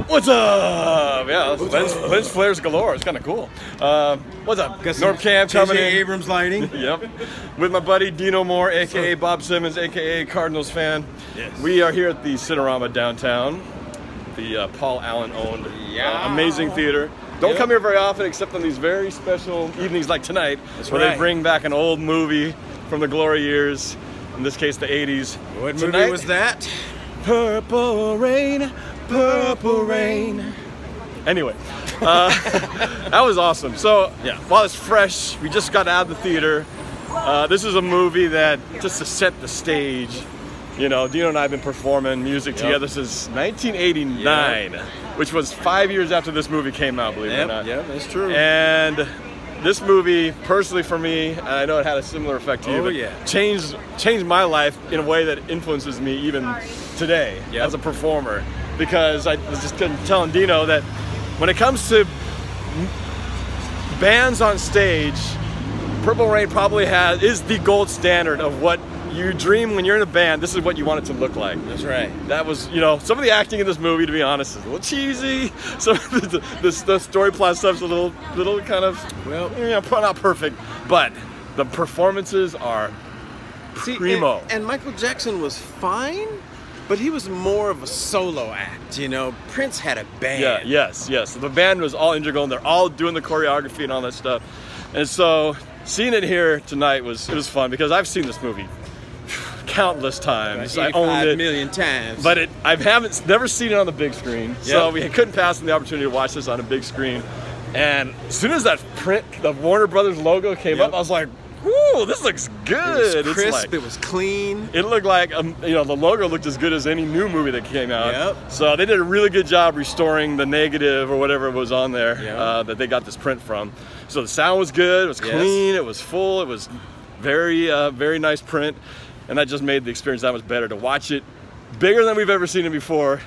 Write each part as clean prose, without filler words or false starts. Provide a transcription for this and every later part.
What's up? Yeah, lens flares galore. It's kind of cool. What's up? North Camp coming in. Abrams lighting. Yep. With my buddy Dino Moore, a.k.a. Bob Simmons, a.k.a. Cardinals fan. Yes. We are here at the Cinerama downtown, the Paul Allen-owned amazing theater. Don't come here very often except on these very special evenings like tonight, where they bring back an old movie from the glory years, in this case the 80s. What movie was that? Purple Rain, Purple Rain. Anyway, that was awesome. So, while it's fresh, we just got out of the theater. This is a movie that, just to set the stage, you know, Dino and I have been performing music together since 1989, which was 5 years after this movie came out, believe it or not. Yeah, that's true. And this movie, personally for me, and I know it had a similar effect to you, but changed my life in a way that influences me even today as a performer. Because I was just telling Dino that when it comes to bands on stage, Purple Rain probably is the gold standard of what you dream when you're in a band. This is what you want it to look like. That's right. That was, you know, some of the acting in this movie, to be honest, is a little cheesy. Some of the story plot stuff's a little kind of, well, you know, not perfect, but the performances are primo. And Michael Jackson was fine, but he was more of a solo act, you know. Prince had a band. Yeah, yes. The band was all integral, and they're all doing the choreography and all that stuff. And so seeing it here tonight was fun, because I've seen this movie countless times. I owned it 85 million times. But never seen it on the big screen. So we couldn't pass on the opportunity to watch this on a big screen. And as soon as that print, the Warner Brothers logo came up, I was like, "Ooh, this looks good." It was crisp. It was clean. It looked like you know, the logo looked as good as any new movie that came out. So they did a really good job restoring the negative or whatever was on there that they got this print from. So the sound was good. It was clean. It was full. It was very nice print. And that just made the experience that much better to watch it bigger than we've ever seen it before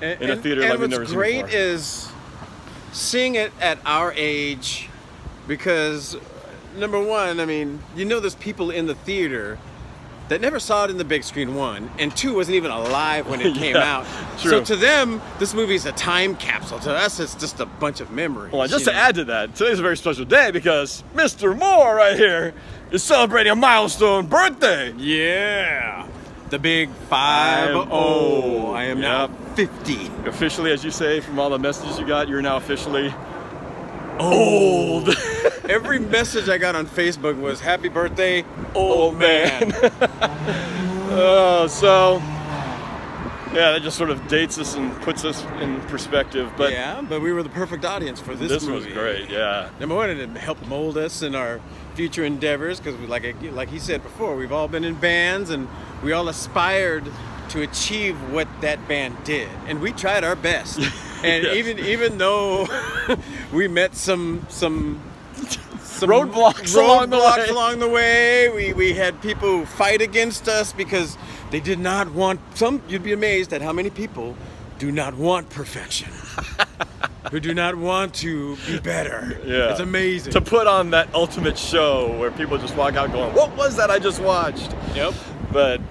in a theater like we've never seen before. And what's great is seeing it at our age, because number one, I mean, you know, there's people in the theater that never saw it in the big screen, one, and two, wasn't even alive when it came out. True. So to them, this movie's a time capsule. To us, it's just a bunch of memories. Well, just to add to that, today's a very special day because Mr. Moore right here is celebrating a milestone birthday. Yeah. The big 5-0. I am now 50. Officially, as you say, from all the messages you got, you're now officially old. Every message I got on Facebook was, "Happy birthday, old man." So that just sort of dates us and puts us in perspective. But but we were the perfect audience for this movie. This was great, Number one, it helped mold us in our future endeavors, because like he said before, we've all been in bands and we all aspired to achieve what that band did, and we tried our best. And even though we met some roadblocks along the way, we had people fight against us because they did not want you'd be amazed at how many people do not want perfection. Who do not want to be better. It's amazing. To put on that ultimate show where people just walk out going, "What was that I just watched?" But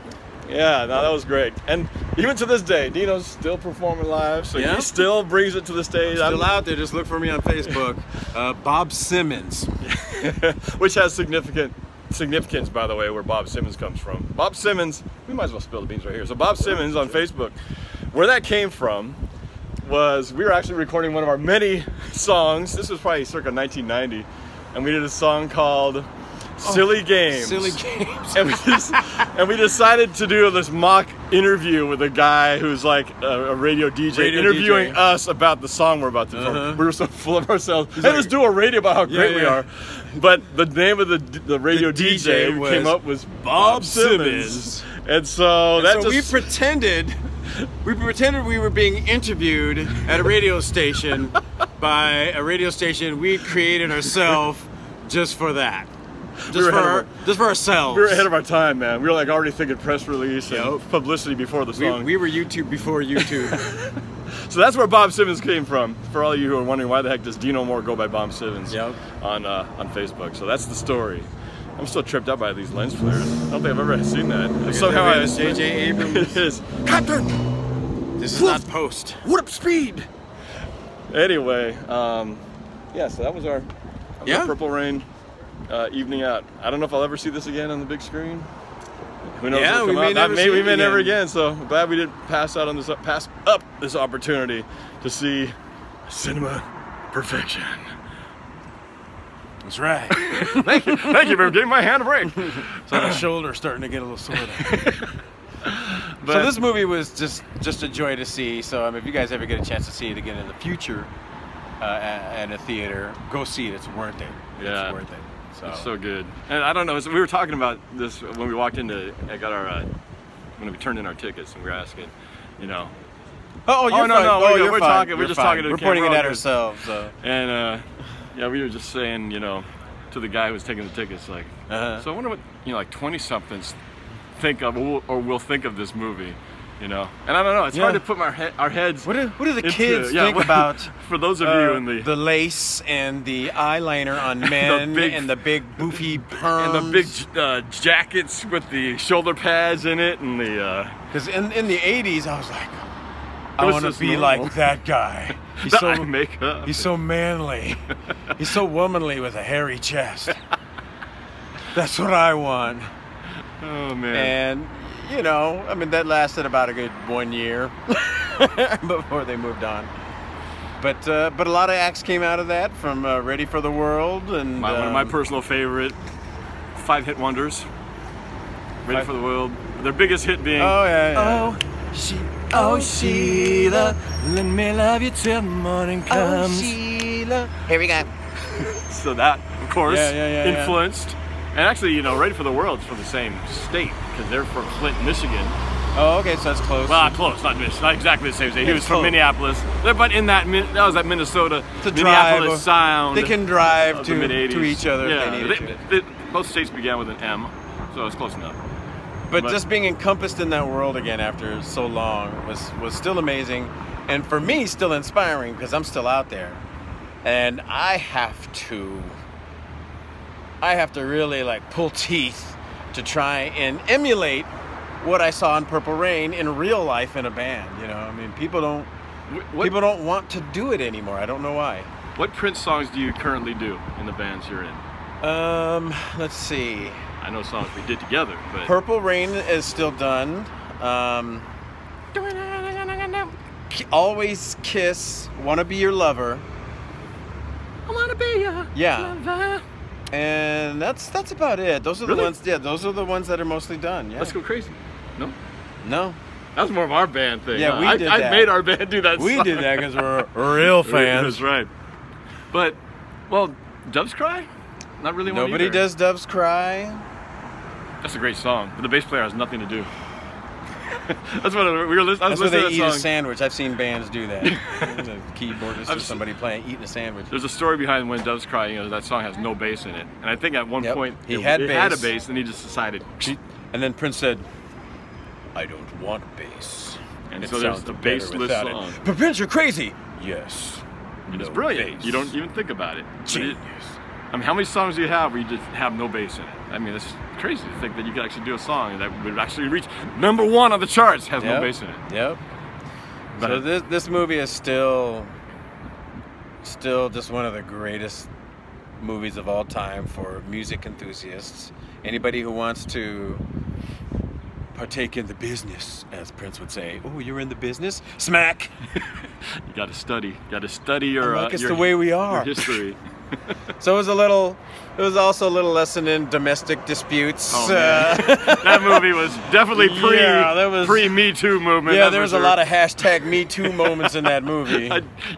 that was great. And even to this day, Dino's still performing live, so he still brings it to the stage. I'm still out there. Just look for me on Facebook. Bob Simmons. Which has significance, by the way, where Bob Simmons comes from. Bob Simmons, we might as well spill the beans right here. So Bob Simmons on Facebook, where that came from was, we were actually recording one of our many songs. This was probably circa 1990, and we did a song called Silly Games. Silly Games. And we decided to do this mock interview with a guy who's like a radio DJ interviewing us about the song we're about to perform. We were so full of ourselves. Hey, let's do a radio about how great we are. But the name of the radio DJ who came up was Bob Simmons. And so we pretended we were being interviewed at a radio station by a radio station we created ourselves just for that. Just for ourselves. We were ahead of our time, man. We were like already thinking press release and publicity before the song. We were YouTube before YouTube. So that's where Bob Simmons came from. For all of you who are wondering, why the heck does Dino Moore go by Bob Simmons on Facebook? So that's the story. I'm still tripped out by these lens flares. I don't think I've ever seen that. Somehow J.J. Abrams. It is. Captain! This is not post. Warp speed! Anyway, yeah, so that was our Purple Rain evening out. I don't know if I'll ever see this again on the big screen. Who knows? Yeah, we may never again. So I'm glad we didn't pass up this opportunity to see cinema perfection. That's right. Thank you for giving my hand a break. So my shoulder's starting to get a little sore. So this movie was just a joy to see. So I mean, if you guys ever get a chance to see it again in the future at a theater, go see it. It's worth it. Yeah, it's worth it. So. It's so good. And I don't know. So we were talking about this when we walked into. I got our when we turned in our tickets, and we were asking, you know. Oh, you're no, fine. no, You're we're fine. talking. You're We're just fine. talking to the We're pointing it camera. at ourselves. So. And yeah, we were just saying, you know, to the guy who was taking the tickets, like, so I wonder what, you know, like 20-somethings think of or will think of this movie, you know. And I don't know. It's hard to put our heads. What do the into, kids think about? For those of you in the lace and the eyeliner on men and the big boofy perms and the big jackets with the shoulder pads in it and the. Because in the '80s, I was like, I want to be like that guy. He's so makeup. He's so manly. He's so womanly with a hairy chest. That's what I want. Oh man. And you know, I mean, that lasted about a good 1 year before they moved on. But a lot of acts came out of that, from Ready for the World and one of my personal favorite 5-hit wonders. Ready for the World. Their biggest hit being Oh Sheila, let me love you till the morning comes. Oh Sheila. Here we go. So that, of course, influenced. And actually, you know, Ready for the World's from the same state, because they're from Flint, Michigan. Oh, okay, so that's close. Well, close, not exactly the same state. He was from Minneapolis, but in that was that Minnesota, Minneapolis sound. They can drive to each other if they needed to. Both states began with an M, so it's close enough. But just being encompassed in that world again after so long was still amazing, and for me, still inspiring, because I'm still out there, and I have to really like pull teeth to try and emulate what I saw in Purple Rain in real life in a band. You know, I mean, people don't want to do it anymore. I don't know why. What Prince songs do you currently do in the bands you're in? Let's see. I know songs we did together, but Purple Rain is still done. Always Kiss, Wanna Be Your Lover. I wanna be your lover. And that's about it. Those are the ones. Yeah, those are the ones that are mostly done. Yeah. Let's Go Crazy. No. That was more of our band thing. Yeah, we did that. I made our band do that. We did that because we're real fans. That's right. But, well, Doves Cry? Not really one Nobody either. does Doves Cry. That's a great song, but the bass player has nothing to do. That's what we were listening. That's where they eat a sandwich. I've seen bands do that. The keyboardist or somebody eating a sandwich. There's a story behind When Doves Cry. You know, that song has no bass in it, and I think at one point it had a bass, and he just decided. And then Prince said, "I don't want bass." And so there's the bassless song. But Prince, you're crazy. Yes. It's brilliant. Bass. You don't even think about it. Genius. I mean, how many songs do you have where you just have no bass in it? I mean, it's crazy to think that you could actually do a song that would actually reach #1 on the charts, has no bass in it. Yep. So this movie is still just one of the greatest movies of all time for music enthusiasts. Anybody who wants to partake in the business, as Prince would say. Oh, you're in the business? Smack! You got to study. Got to study your. It's the way we are. Your history. So it was also a little lesson in domestic disputes. Oh, man. That movie was definitely pre-Me Too movement. Yeah, there was a lot of #Me Too moments in that movie.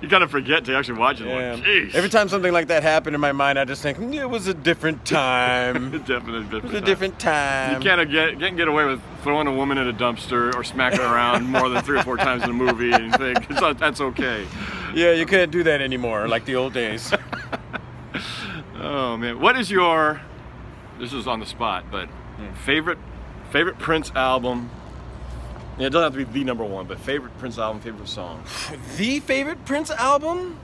You kind of forget to actually watch it. Yeah. Like, geez. Every time something like that happened in my mind, I just think, it was a different time. Definitely It was a different time. You can't get away with throwing a woman in a dumpster or smacking her around more than 3 or 4 times in a movie and think that's okay. Yeah, you couldn't do that anymore, like the old days. Oh man, what is your? This is on the spot, but favorite Prince album? Yeah, it doesn't have to be the #1, but favorite Prince album, favorite song. The favorite Prince album?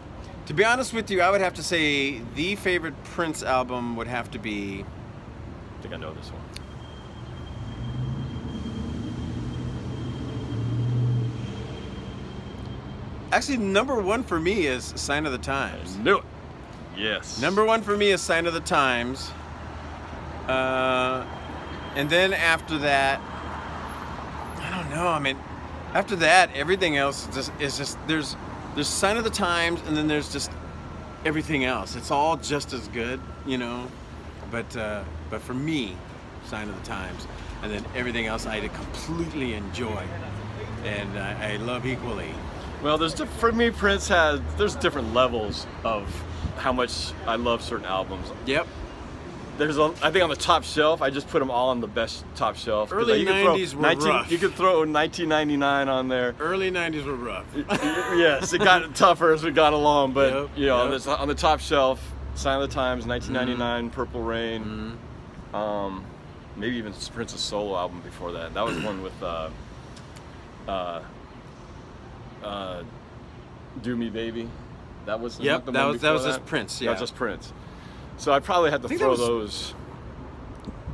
To be honest with you, I would have to say the favorite Prince album would have to be. I think I know this one. Actually, number one for me is Sign of the Times. Knew it. Yes. Number one for me is Sign of the Times. And then after that, I don't know. I mean, after that, everything else is just there's Sign of the Times, and then there's just everything else. It's all just as good, you know. But for me, Sign of the Times, and then everything else I completely enjoy, and I love equally. Well, for me, Prince there's different levels of how much I love certain albums. Yep. I think on the top shelf, I just put them all on the best top shelf. Early 90s were rough. You could throw 1999 on there. Early 90s were rough. Yes, it got tougher as we got along, but Yep, you know, yep. on the top shelf, Sign of the Times, 1999, Purple Rain, maybe even Prince's solo album before that. That was one with Do Me Baby. That was Yep, the that one was before just Prince. Yeah, That was just Prince. So I probably had to throw those.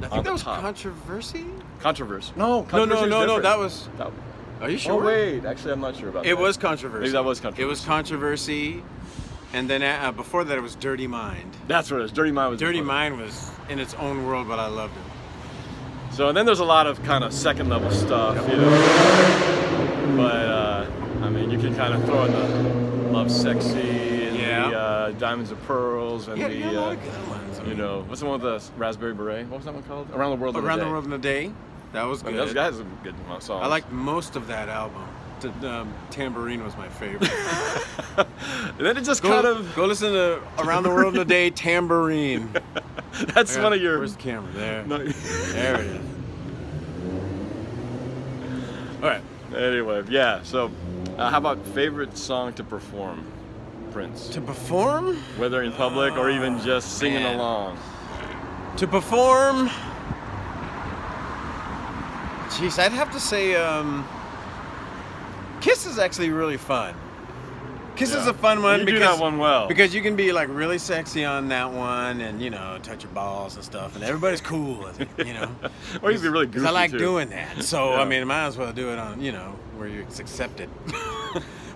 I on think the that was top. Controversy. Controversy. No, that was. Are you sure? Oh wait, actually I'm not sure about that. It was Controversy. Maybe that was Controversy. It was Controversy, and then before that it was Dirty Mind. That's what it is. Dirty Mind was. Dirty before Mind was in its own world, but I loved it. So and then there's a lot of kind of second level stuff, you know. But I mean, you can kind of throw in the Love Sexy and the Diamonds and Pearls and a lot of good ones. you know, what's the one with the Raspberry Beret? What was that one called? Around the World in a Day. Around the World in a Day. That was good. Those guys are good songs. I liked most of that album. Tambourine was my favorite. And then it just go listen to Around the World in a Day, Tambourine. That's one of your. Where's the camera? There. No. There it is. All right. Anyway, yeah. So, how about favorite song to perform, Prince? To perform? Whether in public or even just singing along. To perform. Jeez, I'd have to say Kiss is actually really fun. Kiss is a fun one. You because do that one well. Because you can be like really sexy on that one, and you know, touch your balls and stuff, and everybody's cool with it, you know. Or you can be really goofy I like too. doing that, so I mean, I might as well do it on, you know, where it's accepted.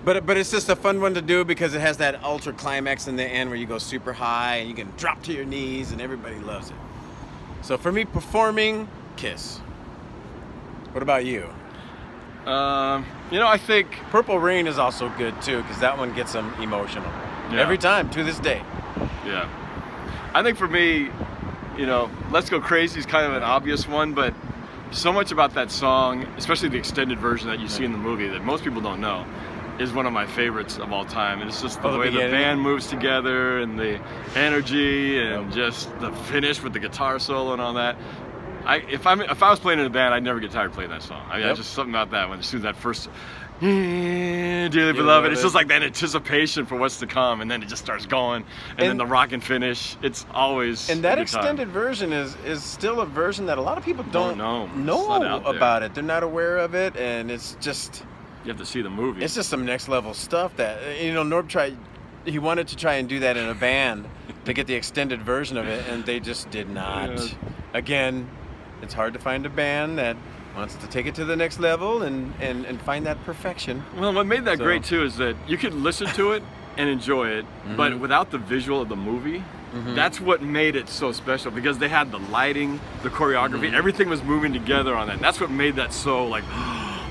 But it's just a fun one to do because it has that ultra climax in the end where you go super high and you can drop to your knees and everybody loves it. So for me, performing, Kiss. What about you? You know, I think Purple Rain is also good too because that one gets them emotional every time to this day. Yeah. I think for me, you know, Let's Go Crazy is kind of an obvious one, but so much about that song, especially the extended version that you see in the movie that most people don't know, is one of my favorites of all time. And it's just the way the band moves together and the energy and just the finish with the guitar solo and all that. If I was playing in a band, I'd never get tired of playing that song. I mean, just something about that when as soon as that first Dearly Beloved, it's just like that anticipation for what's to come, and then it just starts going, and then the rockin' finish. It's always and that extended version is still a version that a lot of people don't know about it. They're not aware of it, and it's just you have to see the movie. It's just some next level stuff that you know. Norb tried. He wanted to try and do that in a band to get the extended version of it, and they just did not. Yeah. Again, it's hard to find a band that wants to take it to the next level and find that perfection. Well, what made that great too is that you could listen to it and enjoy it, but without the visual of the movie, that's what made it so special, because they had the lighting, the choreography, everything was moving together on that. And that's what made that so like,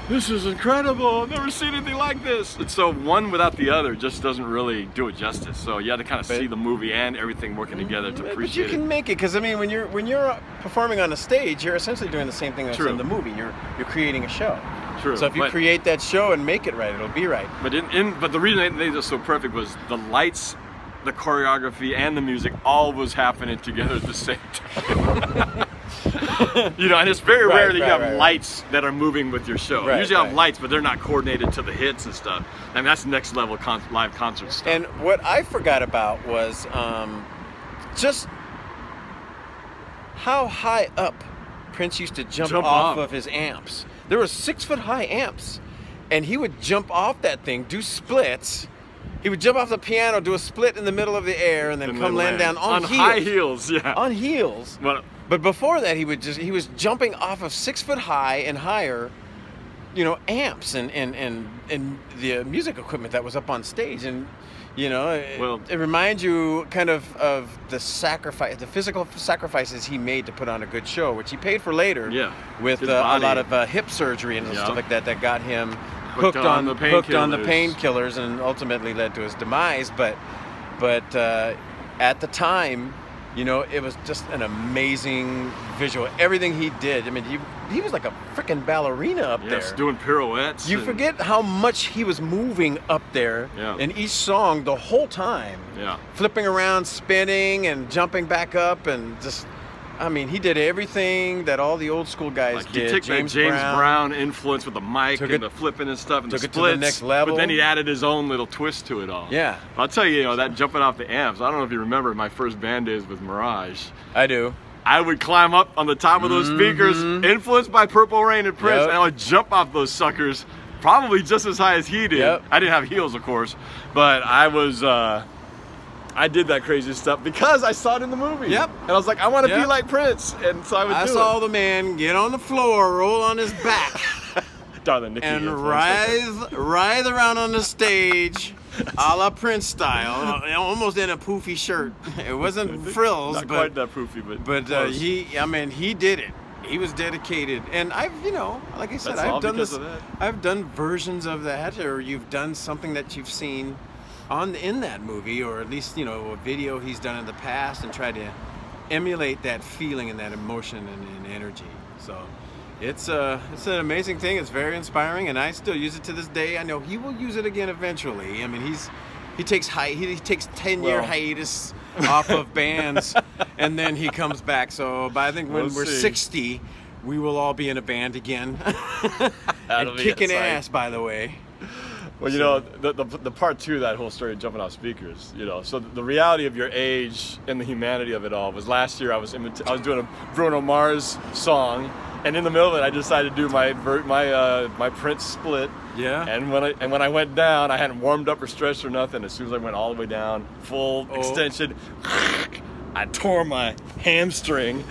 this is incredible, I've never seen anything like this. And so one without the other just doesn't really do it justice. So you had to kind of see the movie and everything working together to appreciate it. But you can make it, because I mean, when you're performing on a stage, you're essentially doing the same thing that's in the movie. You're creating a show. True. So if you create that show and make it right, it'll be right. But but the reason they made it so perfect was the lights, the choreography, and the music all was happening together at the same time. You know, and it's very rare that you have lights that are moving with your show. You usually have lights, but they're not coordinated to the hits and stuff. I mean, that's next level live concert stuff. And what I forgot about was just how high up Prince used to jump off of his amps. There were 6-foot-high amps, and he would jump off that thing, do splits. He would jump off the piano, do a split in the middle of the air, and then come land down on heels. High heels, yeah. On heels. But before that, he was jumping off of 6 foot high and higher you know, amps and the music equipment that was up on stage, and you know, it reminds you kind of the sacrifice, the physical sacrifices he made to put on a good show, which he paid for later. Yeah. With a lot of hip surgery and stuff like that got him hooked on the painkillers and ultimately led to his demise. But at the time, you know, it was just an amazing visual. Everything he did. I mean, he was like a freaking ballerina up there. Yes, doing pirouettes. You forget how much he was moving up there in each song the whole time. Yeah. Flipping around, spinning, and jumping back up, and just, I mean, he did everything that all the old school guys like did. He took James Brown influence with the mic and the flipping and stuff and the splits, to the next level. But then he added his own little twist to it all. Yeah. I'll tell you, you know, that jumping off the amps, I don't know if you remember my first band days with Mirage. I do. I would climb up on the top of those speakers, influenced by Purple Rain and Prince, and I would jump off those suckers, probably just as high as he did. I didn't have heels, of course, but I was, I did that crazy stuff because I saw it in the movie. And I was like, I want to be like Prince, and so I would do it. I saw the man get on the floor, roll on his back, Darling Nikki, and writhe around on the stage, a la Prince style, almost in a poofy shirt. It wasn't frills, not quite that poofy, but he did it. He was dedicated, and I've, you know, like I said, I've done versions of that, or you've done something that you've seen in that movie, or at least, you know, a video he's done in the past, and try to emulate that feeling and that emotion and energy. So it's an amazing thing. It's very inspiring, and I still use it to this day. I know he will use it again eventually. I mean, he takes 10-year hiatus off of bands, and then he comes back. So, but I think when we're 60, we will all be in a band again, and kicking ass, by the way. Well, you know, the part two of that whole story of jumping off speakers, you know, so the reality of your age and the humanity of it all was last year I was doing a Bruno Mars song, and in the middle of it I decided to do my Prince split. Yeah. And when I went down, I hadn't warmed up or stretched or nothing. As soon as I went all the way down, full extension, I tore my hamstring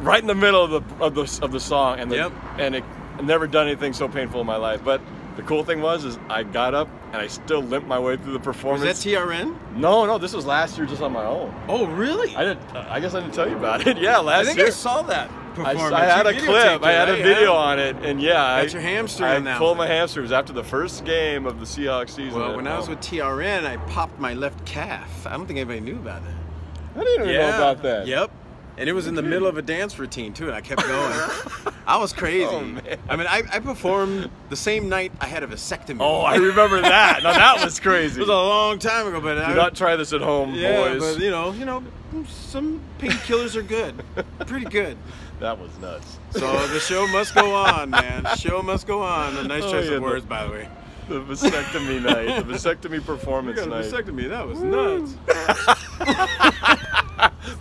right in the middle of the song, and it I've never done anything so painful in my life. But the cool thing is I got up and I still limped my way through the performance. Was that TRN? No, this was last year just on my own. Oh, really? I guess I didn't tell you about it. Yeah, last year. I think I saw that performance. I had a clip. I had a video on it, and yeah, got your hamstring. I pulled my hamstring. It was after the first game of the Seahawks season. Well, when I was with TRN, I popped my left calf. I don't think anybody knew about that. I didn't even know about that. Yep. And it was in the middle of a dance routine, too, and I kept going. I was crazy. Oh, man. I mean, I performed the same night I had a vasectomy. Oh, I remember that. Now, that was crazy. It was a long time ago, but do not try this at home, boys. But, you know, some painkillers are good. Pretty good. That was nuts. So the show must go on, man. The show must go on. A nice choice of words, by the way. The vasectomy night. The vasectomy performance night. Vasectomy, that was nuts.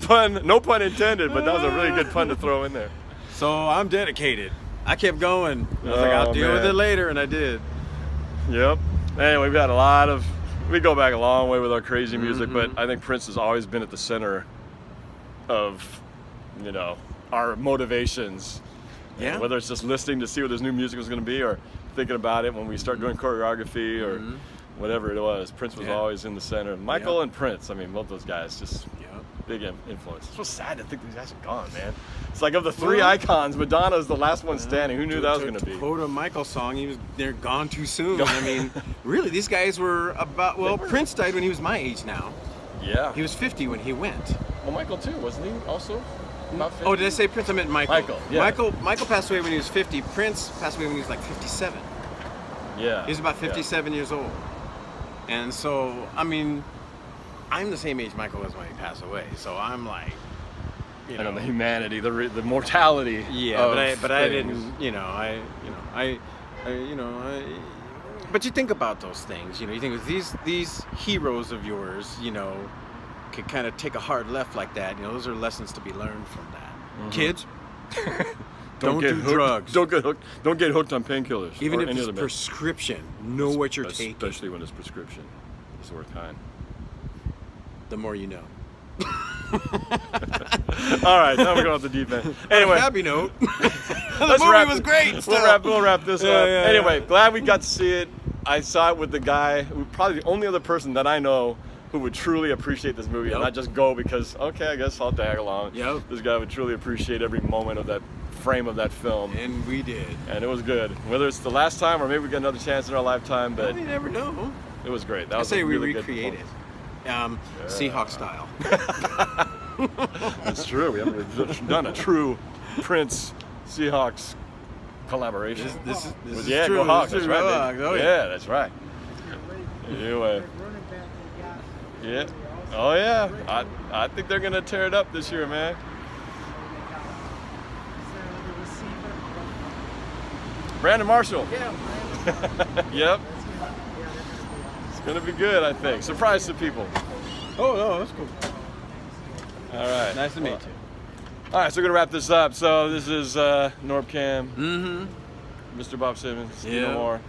Pun, no pun intended, but that was a really good pun to throw in there. So I'm dedicated. I kept going. I was like, I'll deal with it later, and I did. Yep. Anyway, we go back a long way with our crazy music, but I think Prince has always been at the center of, you know, our motivations. Yeah. Whether it's just listening to see what his new music was going to be, or thinking about it when we start doing choreography, or whatever it was. Prince was always in the center. Michael and Prince, I mean, both those guys just big influence. It's so sad to think these guys are gone, man. It's like of the three icons, Madonna's the last one standing. Who knew that was going to be? To quote a Michael song, they're gone too soon. I mean, really, these guys were about, well, Prince died when he was my age now. Yeah. He was 50 when he went. Well, Michael too, wasn't he also? About 50? Oh, did I say Prince? I meant Michael. Michael, yeah. Michael passed away when he was 50. Prince passed away when he was like 57. Yeah. He was about 57 years old. And so, I mean, I'm the same age Michael was when he passed away. So I'm like, you know, the humanity, the mortality. Yeah, but I didn't, but you think about those things, you know, you think these heroes of yours, you know, could kind of take a hard left like that. You know, those are lessons to be learned from that. Kids, don't do drugs. Don't get hooked on painkillers. Even if it's prescription, know what you're taking. Especially when it's prescription. It's the worst kind. The more you know. All right, now we're going off the deep end. Anyway, happy note. The let's movie wrap was it- great. We'll wrap this up. yeah, Anyway, glad we got to see it. I saw it with the guy who probably the only other person that I know who would truly appreciate this movie and Yep. not just go because, okay, I guess I'll tag along. Yep. This guy would truly appreciate every moment of that frame of that film. And we did. And it was good. Whether it's the last time or maybe we get another chance in our lifetime, but You never know. it was great. That I was say a we really good recreate it. performance. Seahawk style. That's true. We haven't done a true Prince Seahawks collaboration. This is Yeah, true. go Hawks. This That's is right. Hawks. baby. Oh, yeah, that's right. Anyway. Yeah. Oh yeah. I think they're gonna tear it up this year, man. Brandon Marshall. Yep. It's gonna be good, I think. Surprise to people. Oh no, that's cool. All right. Nice to meet you. All right, so we're gonna wrap this up. So this is Norbcam, Mm-hmm. Mr. Bob Simmons, Steve Yeah. Moore.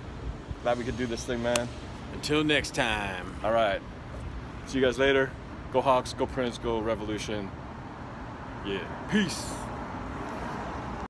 Glad we could do this thing, man. Until next time. All right. See you guys later. Go Hawks, go Prince, go Revolution. Yeah. Peace.